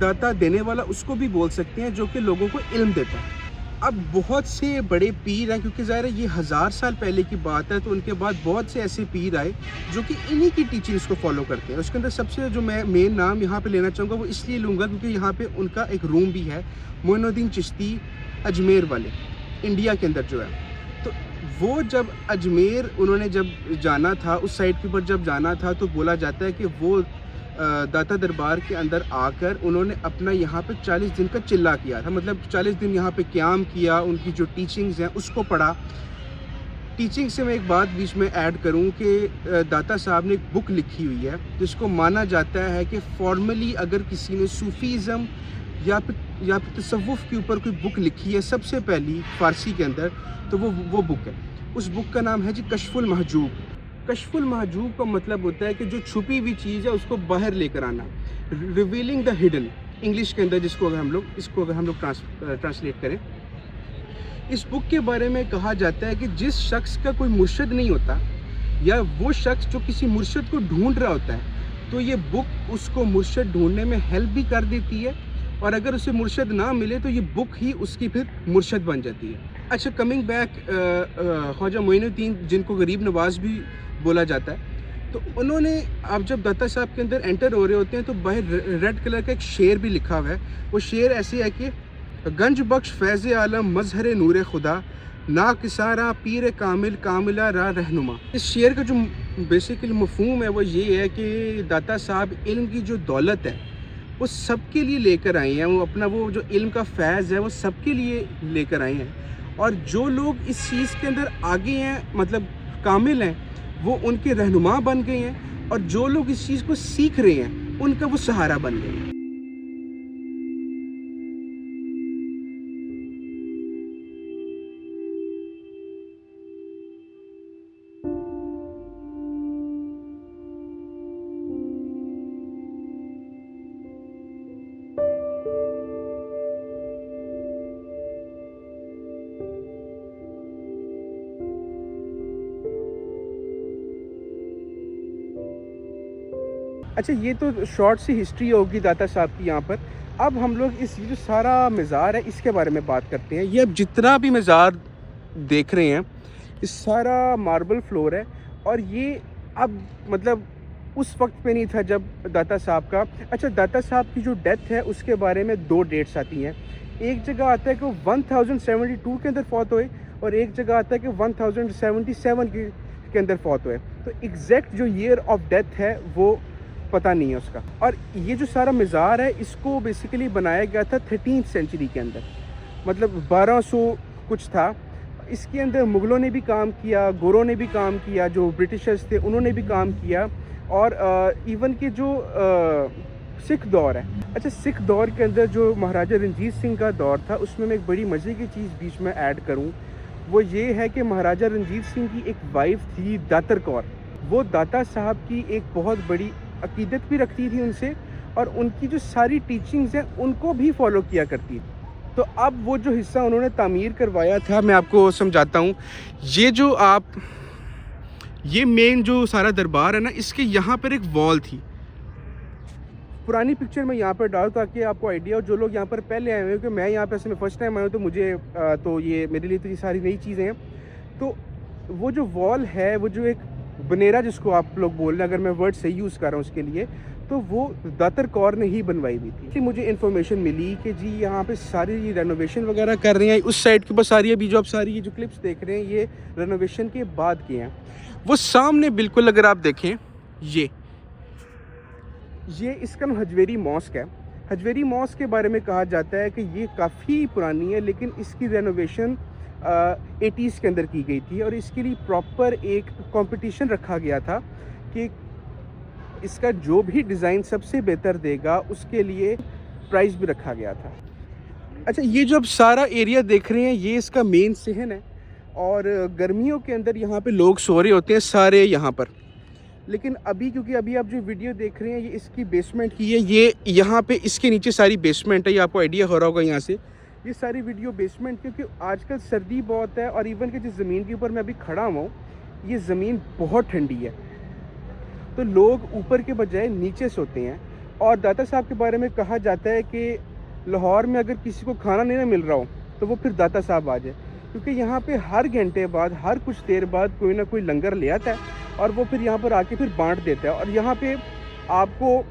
داتا دینے والا اس کو بھی بول سکتے ہیں جو کہ لوگوں کو علم دیتا ہے۔ اب بہت سے بڑے پیر ہیں، کیونکہ ظاہر ہے یہ 1000 سال پہلے کی بات ہے، تو ان کے بعد بہت سے ایسے پیر آئے جو کہ انہی کی ٹیچنگز کو فالو کرتے ہیں۔ اس کے اندر سب سے جو میں مین نام یہاں پہ لینا چاہوں گا وہ اس لیے لوں گا کیونکہ یہاں پہ ان کا ایک روم بھی ہے، معین الدین چشتی اجمیر والے، انڈیا کے اندر جو ہے۔ تو وہ جب اجمیر انہوں نے جب جانا تھا، اس سائٹ کے اوپر جب جانا تھا، تو بولا جاتا ہے کہ وہ داتا دربار کے اندر آ کر انہوں نے اپنا یہاں پہ 40 دن کا چلہ کیا تھا، مطلب 40 دن یہاں پہ قیام کیا، ان کی جو ٹیچنگز ہیں اس کو پڑھا۔ ٹیچنگ سے میں ایک بات بیچ میں ایڈ کروں کہ داتا صاحب نے ایک بک لکھی ہوئی ہے جس کو مانا جاتا ہے کہ فارملی اگر کسی نے صوفیزم یا پھر تصوف کے اوپر کوئی بک لکھی ہے سب سے پہلی فارسی کے اندر، تو وہ بک ہے۔ اس بک کا نام ہے جی کشف المحجوب۔ کشف المحجوب کا مطلب ہوتا ہے کہ جو چھپی ہوئی چیز ہے اس کو باہر لے کر آنا، ریویلنگ دا ہڈن، انگلش کے اندر جس کو اگر ہم لوگ ٹرانسلیٹ کریں۔ اس بک کے بارے میں کہا جاتا ہے کہ جس شخص کا کوئی مرشد نہیں ہوتا، یا وہ شخص جو کسی مرشد کو ڈھونڈ رہا ہوتا ہے، تو یہ بک اس کو مرشد ڈھونڈنے میں ہیلپ بھی کر دیتی ہے، اور اگر اسے مرشد نہ ملے تو یہ بک ہی اس کی پھر مرشد بن جاتی ہے۔ اچھا، کمنگ بیک، خواجہ معین الدین جن کو غریب نواز بھی بولا جاتا ہے، تو انہوں نے آپ جب داتا صاحب کے اندر انٹر ہو رہے ہوتے ہیں تو باہر ریڈ کلر کا ایک شعر بھی لکھا ہوا ہے۔ وہ شعر ایسے ہے کہ گنج بخش فیض عالم مظہر نور خدا، نا کسارا پیر کامل کاملہ را رہنما۔ اس شعر کا جو بیسیکلی مفہوم ہے وہ یہ ہے کہ داتا صاحب علم کی جو دولت ہے وہ سب کے لیے لے کر آئے ہیں، وہ اپنا وہ جو علم کا فیض ہے وہ سب کے لیے لے کر آئے ہیں، اور جو لوگ اس چیز کے اندر آگے ہیں، مطلب کامل ہیں، وہ ان کے رہنما بن گئے ہیں، اور جو لوگ اس چیز کو سیکھ رہے ہیں ان کا وہ سہارا بن گئے ہیں۔ اچھا، یہ تو شارٹ سی ہسٹری ہوگی داتا صاحب کی یہاں پر۔ اب ہم لوگ اس جو سارا مزار ہے اس کے بارے میں بات کرتے ہیں۔ یہ اب جتنا بھی مزار دیکھ رہے ہیں یہ سارا ماربل فلور ہے، اور یہ اب مطلب اس وقت پہ نہیں تھا جب داتا صاحب کا، اچھا داتا صاحب کی جو ڈیتھ ہے اس کے بارے میں 2 ڈیٹس آتی ہیں۔ ایک جگہ آتا ہے کہ وہ 1072 کے اندر فوت ہوئے، اور ایک جگہ آتا ہے کہ 1077 کے اندر فوت ہوئے۔ تو ایگزیکٹ جو ایئر آف ڈیتھ ہے وہ پتہ نہیں ہے اس کا۔ اور یہ جو سارا مزار ہے اس کو بیسیکلی بنایا گیا تھا 13th سینچری کے اندر، مطلب 1200 کچھ تھا۔ اس کے اندر مغلوں نے بھی کام کیا، گوروں نے بھی کام کیا، جو برٹشرز تھے انہوں نے بھی کام کیا، اور ایون کہ جو سکھ دور ہے، اچھا سکھ دور کے اندر جو مہاراجہ رنجیت سنگھ کا دور تھا، اس میں ایک بڑی مزے کی چیز بیچ میں ایڈ کروں، وہ یہ ہے کہ مہاراجہ رنجیت سنگھ کی ایک وائف تھی داتر کور، وہ داتا صاحب کی ایک بہت بڑی عقیدت بھی رکھتی تھی ان سے، اور ان کی جو ساری ٹیچنگز ہیں ان کو بھی فالو کیا کرتی تھی۔ تو اب وہ جو حصہ انہوں نے تعمیر کروایا تھا میں آپ کو سمجھاتا ہوں۔ یہ مین جو سارا دربار ہے نا، اس کے یہاں پر ایک وال تھی، پرانی پکچر میں یہاں پر ڈالوں تاکہ آپ کو آئیڈیا ہو، جو لوگ یہاں پر پہلے آئے ہوئے، کہ میں یہاں پہ اصل میں فرسٹ ٹائم آیا ہوں، تو مجھے تو یہ میرے لیے تو یہ ساری نئی چیزیں ہیں۔ تو وہ جو وال ہے، وہ جو ایک بنیرا جس کو آپ لوگ بول رہے ہیں، اگر میں ورڈ صحیح یوز کر رہا ہوں اس کے لیے، تو وہ داتر کور نے ہی بنوائی ہوئی تھی۔ مجھے انفارمیشن ملی کہ جی یہاں پہ ساری رینوویشن وغیرہ کر رہے ہیں، اس سائڈ کے اوپر ساری ابھی جو آپ ساری یہ جو کلپس دیکھ رہے ہیں یہ رینوویشن کے بعد کیے ہیں۔ وہ سامنے بالکل اگر آپ دیکھیں، یہ اس کا حجویری ماسک ہے۔ حجویری ماسک کے بارے میں کہا جاتا ہے کہ یہ کافی پرانی ہے، لیکن اس کی رینوویشن 80s کے اندر کی گئی تھی، اور اس کے لیے پراپر ایک کمپٹیشن رکھا گیا تھا کہ اس کا جو بھی ڈیزائن سب سے بہتر دے گا اس کے لیے پرائز بھی رکھا گیا تھا۔ اچھا، یہ جو اب سارا ایریا دیکھ رہے ہیں یہ اس کا مین صحن ہے، اور گرمیوں کے اندر یہاں پہ لوگ سو رہے ہوتے ہیں سارے یہاں پر، لیکن ابھی کیونکہ ابھی آپ جو ویڈیو دیکھ رہے ہیں یہ اس کی بیسمنٹ کی ہے، یہ یہاں پہ اس کے نیچے ساری بیسمنٹ ہے، یہ آپ کو آئیڈیا ہو رہا ہوگا یہاں سے، یہ ساری ویڈیو بیسمنٹ، کیونکہ آج کل سردی بہت ہے، اور ایون کہ جس زمین کے اوپر میں ابھی کھڑا ہوں یہ زمین بہت ٹھنڈی ہے، تو لوگ اوپر کے بجائے نیچے سوتے ہیں، اور داتا صاحب کے بارے میں کہا جاتا ہے کہ لاہور میں اگر کسی کو کھانا نہیں مل رہا ہو تو وہ پھر داتا صاحب آ جائے، کیونکہ یہاں پہ ہر گھنٹے بعد، ہر کچھ دیر بعد کوئی نہ کوئی لنگر لے آتا ہے اور وہ پھر یہاں پر آ کے پھر بانٹ دیتا ہے، اور یہاں پہ آپ کو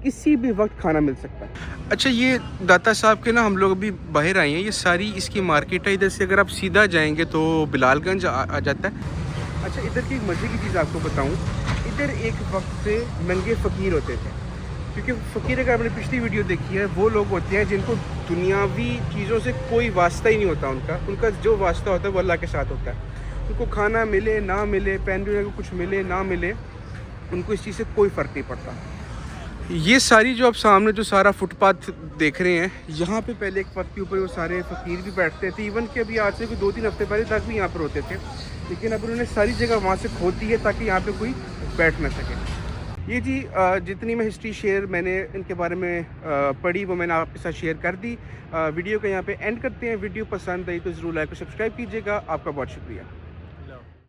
کسی بھی وقت کھانا مل سکتا ہے۔ اچھا، یہ داتا صاحب کے نا ہم لوگ ابھی باہر آئے ہیں، یہ ساری اس کی مارکیٹ ہے، ادھر سے اگر آپ سیدھا جائیں گے تو بلال گنج آ جاتا ہے۔ اچھا، ادھر کی ایک مزے کی چیز آپ کو بتاؤں، ادھر ایک وقت سے ننگے فقیر ہوتے تھے، کیونکہ فقیر اگر آپ نے پچھلی ویڈیو دیکھی ہے، وہ لوگ ہوتے ہیں جن کو دنیاوی چیزوں سے کوئی واسطہ ہی نہیں ہوتا، ان کا جو واسطہ ہوتا ہے وہ اللہ کے ساتھ ہوتا ہے۔ ان کو کھانا ملے نہ ملے، پہننے کو کچھ ملے نہ ملے، ان کو اس چیز سے کوئی فرق نہیں پڑتا۔ یہ ساری جو آپ سامنے جو سارا فٹ پاتھ دیکھ رہے ہیں، یہاں پہ پہلے ایک پتھ کے اوپر وہ سارے فقیر بھی بیٹھتے تھے، ایون کہ ابھی آج سے کوئی 2-3 ہفتے پہلے تک بھی یہاں پر ہوتے تھے، لیکن اب انہوں نے ساری جگہ وہاں سے کھود دی ہے تاکہ یہاں پہ کوئی بیٹھ نہ سکے۔ یہ جی جتنی میں ہسٹری شیئر میں نے ان کے بارے میں پڑھی وہ میں نے آپ کے ساتھ شیئر کر دی۔ ویڈیو کو یہاں پہ اینڈ کرتے ہیں۔ ویڈیو پسند آئی تو ضرور لائک اور سبسکرائب کیجیے گا۔ آپ کا بہت شکریہ۔